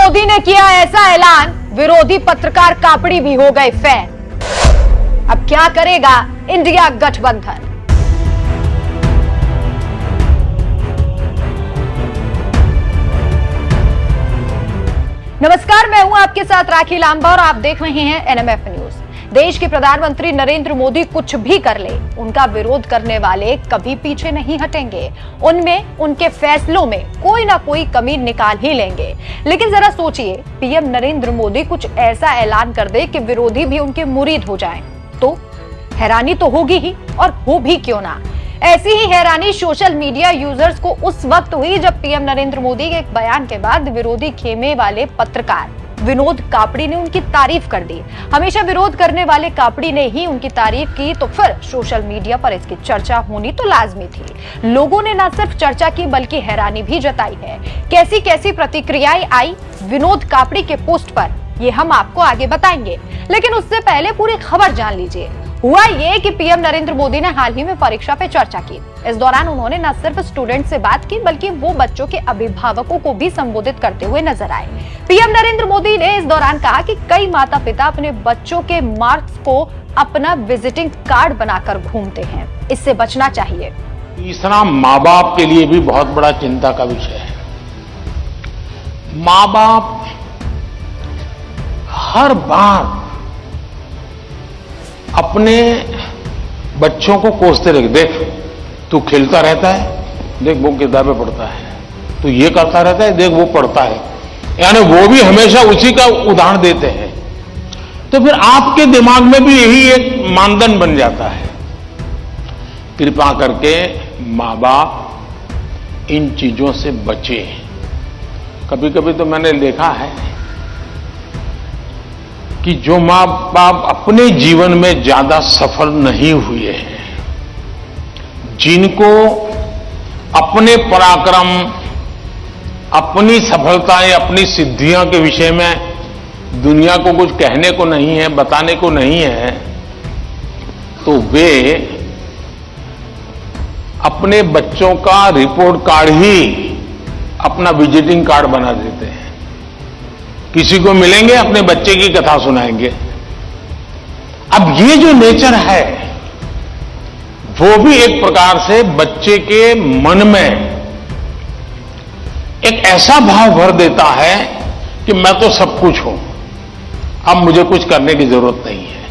मोदी ने किया ऐसा ऐलान, विरोधी पत्रकार कापड़ी भी हो गए फैन। अब क्या करेगा इंडिया गठबंधन? नमस्कार, मैं हूं आपके साथ राखी लांबा और आप देख रहे हैं एनएमएफ न्यूज। देश के प्रधानमंत्री नरेंद्र मोदी कुछ भी कर ले, उनका विरोध करने वाले कभी पीछे नहीं हटेंगे। उनमें, उनके फैसलों में कोई ना कोई कमी निकाल ही लेंगे। लेकिन जरा सोचिए, पीएम नरेंद्र मोदी कुछ ऐसा ऐलान कर दे कि विरोधी भी उनके मुरीद हो जाएं, तो हैरानी तो होगी ही, और हो भी क्यों ना। ऐसी ही हैरानी सोशल मीडिया यूजर्स को उस वक्त हुई जब पीएम नरेंद्र मोदी के एक बयान के बाद विरोधी खेमे वाले पत्रकार विनोद कापड़ी ने उनकी तारीफ कर दी। हमेशा विरोध करने वाले कापड़ी ने ही उनकी तारीफ की, तो फिर सोशल मीडिया पर इसकी चर्चा होनी तो लाजमी थी। लोगों ने न सिर्फ चर्चा की बल्कि हैरानी भी जताई है। कैसी कैसी प्रतिक्रियाएं आई विनोद कापड़ी के पोस्ट पर, ये हम आपको आगे बताएंगे। लेकिन उससे पहले पूरी खबर जान लीजिए। हुआ ये कि पीएम नरेंद्र मोदी ने हाल ही में परीक्षा पे चर्चा की। इस दौरान उन्होंने न सिर्फ स्टूडेंट से बात की बल्कि वो बच्चों के अभिभावकों को भी संबोधित करते हुए नजर आए। पीएम नरेंद्र मोदी ने इस दौरान कहा कि कई माता पिता अपने बच्चों के मार्क्स को अपना विजिटिंग कार्ड बनाकर घूमते हैं, इससे बचना चाहिए। तीसरा, माँ बाप के लिए भी बहुत बड़ा चिंता का विषय है। माँ बाप हर बार अपने बच्चों को कोसते रहे, देख तू खेलता रहता है, देख वो किताबें पढ़ता है, तू ये करता रहता है, देख वो पढ़ता है, यानी वो भी हमेशा उसी का उदाहरण देते हैं। तो फिर आपके दिमाग में भी यही एक मानदंड बन जाता है। कृपा करके माँ बाप इन चीजों से बचे। कभी कभी तो मैंने देखा है कि जो माँ बाप अपने जीवन में ज्यादा सफल नहीं हुए हैं, जिनको अपने पराक्रम, अपनी सफलताएं, अपनी सिद्धियों के विषय में दुनिया को कुछ कहने को नहीं है, बताने को नहीं है, तो वे अपने बच्चों का रिपोर्ट कार्ड ही अपना विजिटिंग कार्ड बना देते हैं। किसी को मिलेंगे, अपने बच्चे की कथा सुनाएंगे। अब ये जो नेचर है वो भी एक प्रकार से बच्चे के मन में एक ऐसा भाव भर देता है कि मैं तो सब कुछ हूं, अब मुझे कुछ करने की जरूरत नहीं है।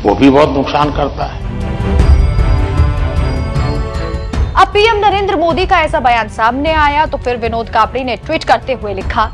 वो भी बहुत नुकसान करता है। अब पीएम नरेंद्र मोदी का ऐसा बयान सामने आया तो फिर विनोद कापड़ी ने ट्वीट करते हुए लिखा,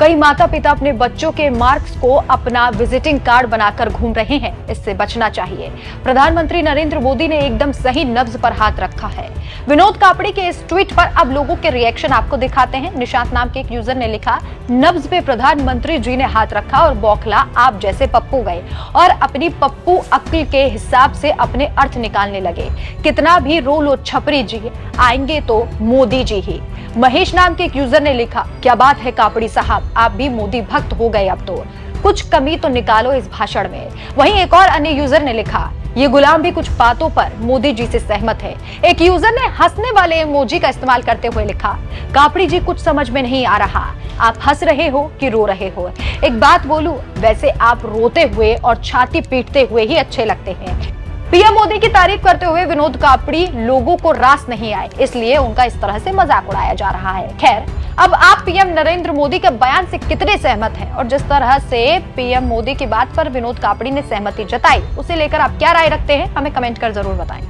कई माता पिता अपने बच्चों के मार्क्स को अपना विजिटिंग कार्ड बनाकर घूम रहे हैं, इससे बचना चाहिए। प्रधानमंत्री नरेंद्र मोदी ने एकदम सही नब्ज पर हाथ रखा है। विनोद कापड़ी के इस ट्वीट पर अब लोगों के रिएक्शन आपको दिखाते हैं। निशांत नाम के एक यूजर ने लिखा, नब्ज पे प्रधानमंत्री जी ने हाथ रखा और बौखला आप जैसे पप्पू गए और अपनी पप्पू अक्ल के हिसाब से अपने अर्थ निकालने लगे। कितना भी रो लो छपरी जी, आएंगे तो मोदी जी ही। महेश नाम के एक यूजर ने लिखा, क्या बात है कापड़ी साहब, आप भी मोदी भक्त हो गए, अब तो कुछ कमी तो निकालो इस भाषण में। वहीं एक और अन्य यूजर ने लिखा, ये गुलाम भी कुछ बातों पर मोदी जी से सहमत है। एक यूजर ने हंसने वाले इमोजी का इस्तेमाल करते हुए लिखा, कापड़ी जी कुछ समझ में नहीं आ रहा, आप हंस रहे हो कि रो रहे हो। एक बात बोलूं, वैसे आप रोते हुए और छाती पीटते हुए ही अच्छे लगते हैं। पीएम मोदी की तारीफ करते हुए विनोद कापड़ी लोगों को रास नहीं आए, इसलिए उनका इस तरह से मजाक उड़ाया जा रहा है। खैर, अब आप पीएम नरेंद्र मोदी के बयान से कितने सहमत हैं और जिस तरह से पीएम मोदी की बात पर विनोद कापड़ी ने सहमति जताई, उसे लेकर आप क्या राय रखते हैं, हमें कमेंट कर जरूर बताएं।